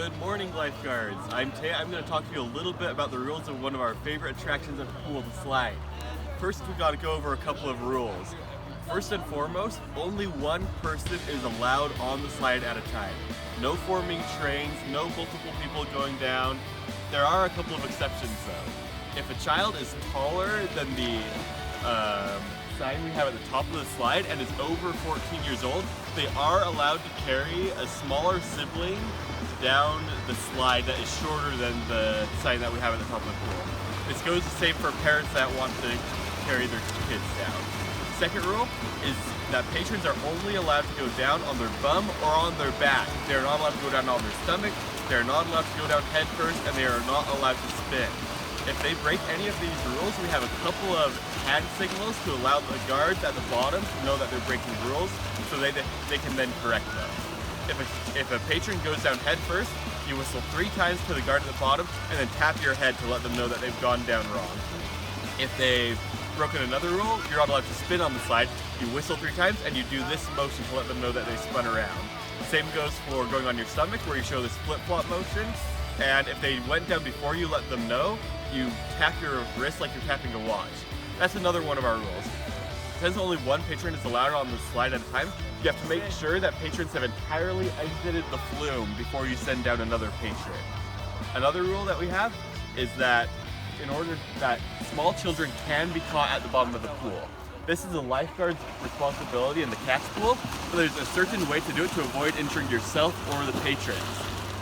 Good morning, lifeguards. I'm going to talk to you a little bit about the rules of one of our favorite attractions at the pool, the slide. First, we've got to go over a couple of rules. First and foremost, only one person is allowed on the slide at a time. No forming trains, no multiple people going down. There are a couple of exceptions though. If a child is taller than the sign we have at the top of the slide and is over 14 years old, they are allowed to carry a smaller sibling down the slide that is shorter than the sign that we have at the top of the pool. This goes the same for parents that want to carry their kids down. Second rule is that patrons are only allowed to go down on their bum or on their back. They are not allowed to go down on their stomach, they are not allowed to go down head first, and they are not allowed to spin. If they break any of these rules, we have a couple of hand signals to allow the guards at the bottom to know that they're breaking rules, so they can then correct them. If a patron goes down head first, you whistle 3 times to the guard at the bottom and then tap your head to let them know that they've gone down wrong. If they've broken another rule, you're not allowed to spin on the slide. You whistle 3 times and you do this motion to let them know that they spun around. Same goes for going on your stomach, where you show this flip-flop motion. And if they went down before you let them know, you tap your wrist like you're tapping a watch. That's another one of our rules. Since only one patron is allowed on the slide at a time, you have to make sure that patrons have entirely exited the flume before you send down another patron. Another rule that we have is that in order that small children can be caught at the bottom of the pool. This is a lifeguard's responsibility in the catch pool, but there's a certain way to do it to avoid injuring yourself or the patrons.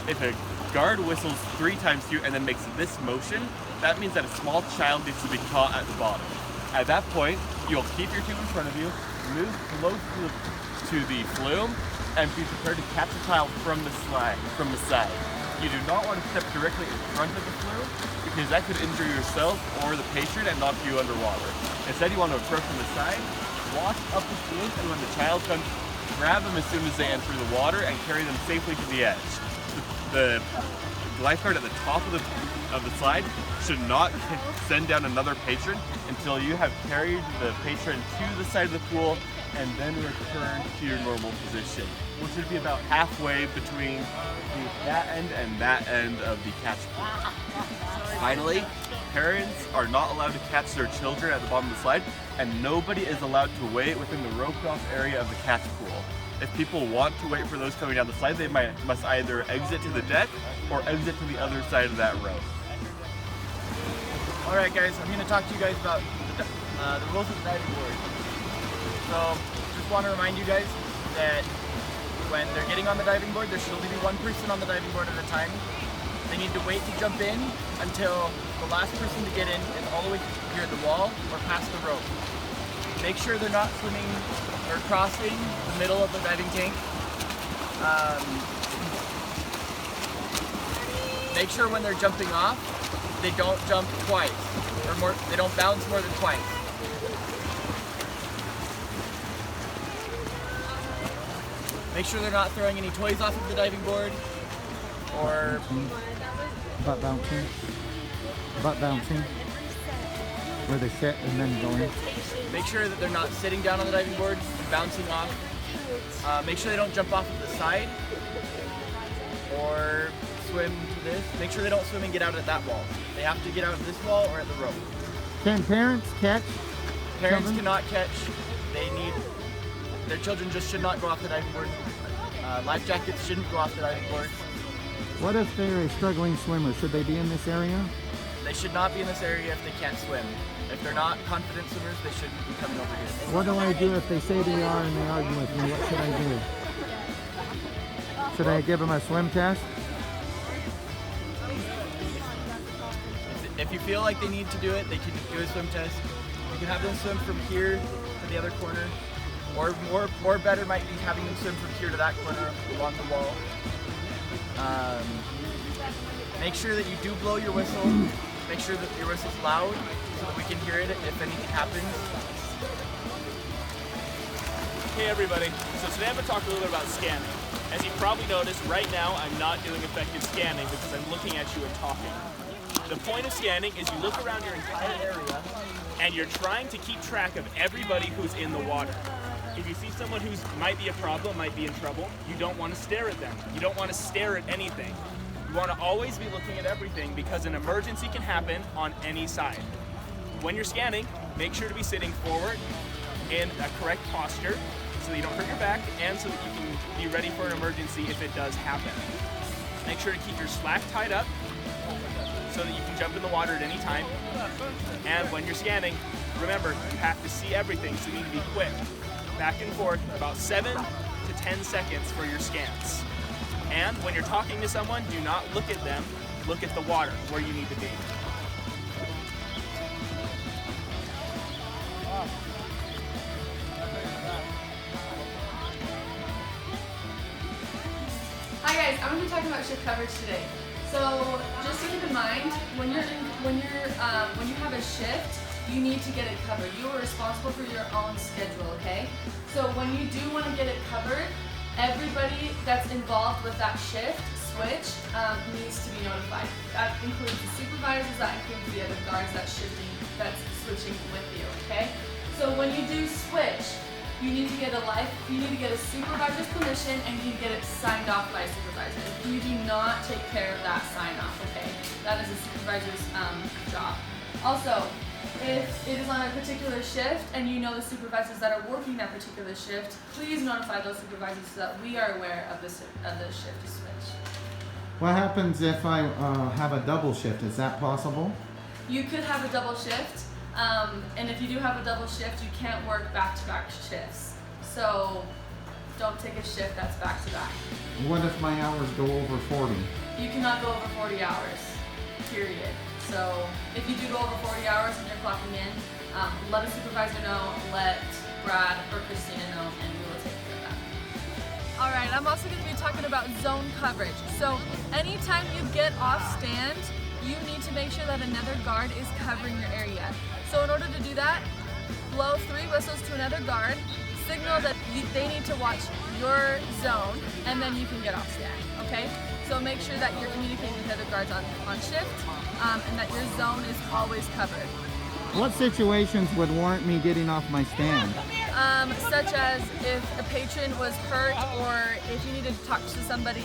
If a guard whistles 3 times to you and then makes this motion, that means that a small child needs to be caught at the bottom. At that point, you'll keep your tube in front of you, move close to the flume, and be prepared to catch the child from the side. You do not want to step directly in front of the flume, because that could injure yourself or the patron and knock you underwater. Instead, you want to approach from the side, walk up the flume, and when the child comes, grab them as soon as they enter the water and carry them safely to the edge. The lifeguard at the top of the slide should not send down another patron until you have carried the patron to the side of the pool and then return to your normal position, which would be about halfway between that end and that end of the catch pool. Finally, parents are not allowed to catch their children at the bottom of the slide, and nobody is allowed to wait within the roped-off area of the catch pool. If people want to wait for those coming down the slide, they must either exit to the deck or exit to the other side of that rope. Alright guys, I'm going to talk to you guys about the rules of the diving board. So, just want to remind you guys that when they're getting on the diving board, there should only be one person on the diving board at a time. They need to wait to jump in until the last person to get in is all the way near the wall or past the rope. Make sure they're not swimming or crossing the middle of the diving tank. Make sure when they're jumping off, they don't jump twice, or more. They don't bounce more than twice. Make sure they're not throwing any toys off of the diving board, or butt bouncing, where they sit and then go in. Make sure that they're not sitting down on the diving board and bouncing off. Make sure they don't jump off of the side or swim to this. Make sure they don't swim and get out at that wall. They have to get out of this wall or at the rope. Can parents catch? Parents cannot catch. Their children just should not go off the diving board. Life jackets shouldn't go off the diving board. What if they're a struggling swimmer? Should they be in this area? They should not be in this area if they can't swim. If they're not confident swimmers, they shouldn't be coming over here. What do I do if they say they are and they argue with me? What should I do? Should I give them a swim test? If you feel like they need to do it, they can do a swim test. You can have them swim from here to the other corner. Or more better might be having them swim from here to that corner along the wall. Make sure that you do blow your whistle. Make sure that your whistle's loud so that we can hear it if anything happens. Hey everybody, so today I'm going to talk a little bit about scanning. As you probably noticed, right now I'm not doing effective scanning because I'm looking at you and talking. The point of scanning is you look around your entire area and you're trying to keep track of everybody who's in the water. If you see someone who might be a problem, might be in trouble, you don't want to stare at them. You don't want to stare at anything. You want to always be looking at everything because an emergency can happen on any side. When you're scanning, make sure to be sitting forward in a correct posture so that you don't hurt your back and so that you can be ready for an emergency if it does happen. Make sure to keep your slack tied up so that you can jump in the water at any time. And when you're scanning, remember, you have to see everything, so you need to be quick. Back and forth, about 7 to 10 seconds for your scans. And when you're talking to someone, do not look at them, look at the water where you need to be. Hi guys, I'm going to be talking about shift coverage today. So just to keep in mind, when you have a shift, you need to get it covered. You are responsible for your own schedule, okay? So when you do want to get it covered, everybody that's involved with that shift switch needs to be notified. That includes the supervisors, that includes the other guards that's switching with you, okay? So when you do switch, you need to get a supervisor's permission and you need to get it signed off by a supervisor. You do not take care of that sign off, okay? That is a supervisor's job. Also, if it is on a particular shift and you know the supervisors that are working that particular shift, please notify those supervisors so that we are aware of the shift switch. What happens if I have a double shift? Is that possible? You could have a double shift, and if you do have a double shift, you can't work back-to-back shifts. So don't take a shift that's back-to-back. What if my hours go over 40? You cannot go over 40 hours, period. So if you do go over 40 hours and you're clocking in, let a supervisor know, let Brad or Christina know, and we will take care of that. Alright, I'm also going to be talking about zone coverage. So anytime you get off stand, you need to make sure that another guard is covering your area. So in order to do that, blow 3 whistles to another guard, signal that they need to watch your zone, and then you can get off stand, okay? So make sure that you're communicating with other guards on shift, and that your zone is always covered. What situations would warrant me getting off my stand? Such as if a patron was hurt or if you needed to talk to somebody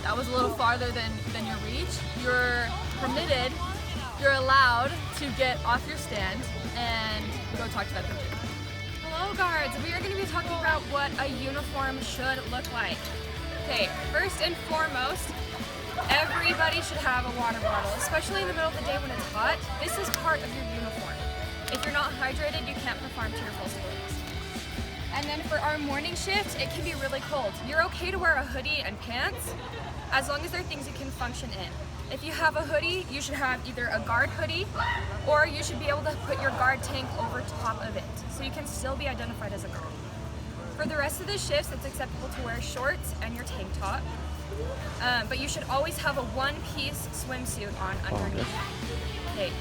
that was a little farther than your reach, you're permitted, you're allowed to get off your stand and go talk to that patron. Hello guards, we are going to be talking about what a uniform should look like. Okay, first and foremost, everybody should have a water bottle, especially in the middle of the day when it's hot. This is part of your uniform. If you're not hydrated, you can't perform to your full abilities. And then for our morning shift, it can be really cold. You're okay to wear a hoodie and pants, as long as they're things you can function in. If you have a hoodie, you should have either a guard hoodie, or you should be able to put your guard tank over top of it, so you can still be identified as a guard. For the rest of the shifts, it's acceptable to wear shorts and your tank top, but you should always have a one-piece swimsuit on underneath. Okay,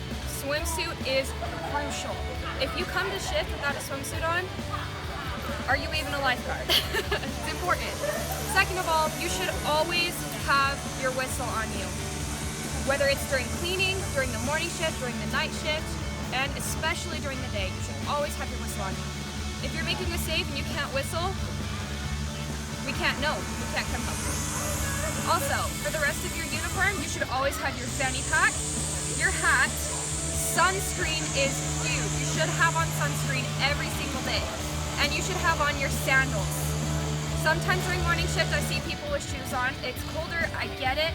swimsuit is crucial. If you come to shift without a swimsuit on, are you even a lifeguard? It's important. Second of all, you should always have your whistle on you. Whether it's during cleaning, during the morning shift, during the night shift, and especially during the day, you should always have your whistle on you. If you're making a save and you can't whistle, we can't know. We can't come help you. Also, for the rest of your uniform, you should always have your fanny pack, your hat. Sunscreen is huge. You should have on sunscreen every single day. And you should have on your sandals. Sometimes during morning shift, I see people with shoes on. It's colder, I get it.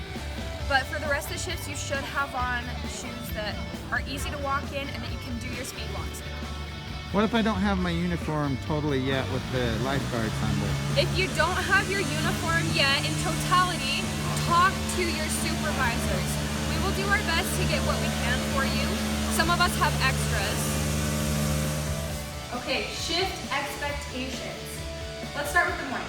But for the rest of the shifts, you should have on shoes that are easy to walk in and that you can do your speed walks in. What if I don't have my uniform totally yet with the lifeguard symbol? If you don't have your uniform yet in totality, talk to your supervisors. We will do our best to get what we can for you. Some of us have extras. Okay, shift expectations. Let's start with the morning.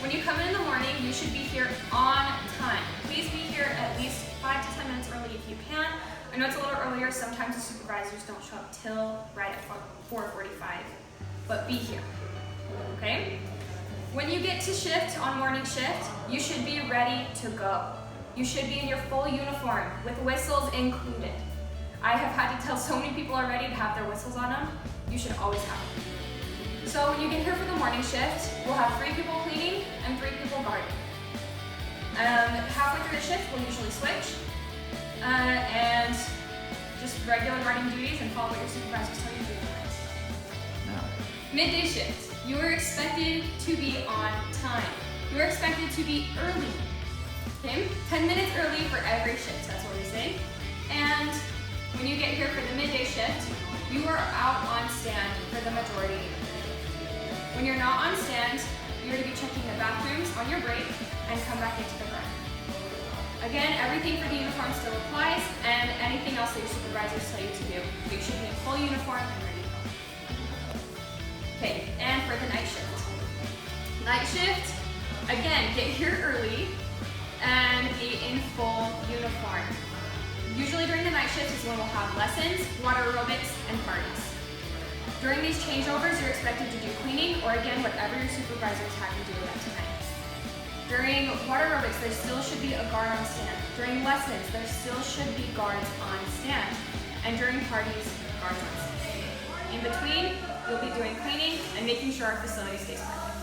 When you come in the morning, you should be here on time. Please be here at least 5 to 10 minutes early if you can. I know it's a little earlier, sometimes the supervisors don't show up till right at 4:45, but be here, okay? When you get to shift on morning shift, you should be ready to go. You should be in your full uniform with whistles included. I have had to tell so many people already to have their whistles on them. You should always have them. So when you get here for the morning shift, we'll have 3 people cleaning and 3 people guarding. Halfway through the shift, we'll usually switch. And just regular running duties and follow what your supervisors tell you to do. Midday shift. You are expected to be on time. You are expected to be early. Okay? 10 minutes early for every shift, that's what we say. And when you get here for the midday shift, you are out on stand for the majority. When you're not on stand, you're to be checking the bathrooms on your break and come back into the room. Again, everything for the uniform still applies, and anything else that your supervisors tell you to do. You should be in full uniform and ready to go. Okay, and for the night shift. Night shift, again, get here early and be in full uniform. Usually during the night shift is when we'll have lessons, water aerobics, and parties. During these changeovers, you're expected to do cleaning, or again, whatever your supervisors have you do that tonight. During water aerobics, there still should be a guard on stand. During lessons, there still should be guards on stand. And during parties, guards on stand. In between, you'll be doing cleaning and making sure our facility stays perfect.